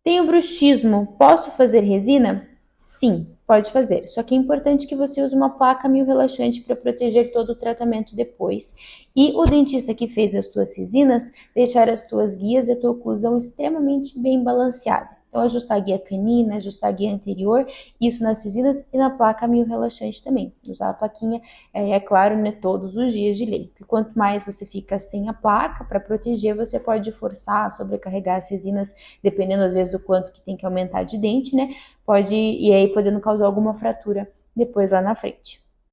Tenho bruxismo, posso fazer resina? Sim, pode fazer. Só que é importante que você use uma placa mio-relaxante para proteger todo o tratamento depois. E o dentista que fez as tuas resinas, deixar as tuas guias e a tua oclusão extremamente bem balanceada. Então, ajustar a guia canina, ajustar a guia anterior, isso nas resinas e na placa mio-relaxante também. Usar a plaquinha, é claro, né, todos os dias de lei. E quanto mais você fica sem a placa para proteger, você pode forçar, sobrecarregar as resinas, dependendo às vezes do quanto que tem que aumentar de dente, né? Pode, e aí podendo causar alguma fratura depois lá na frente.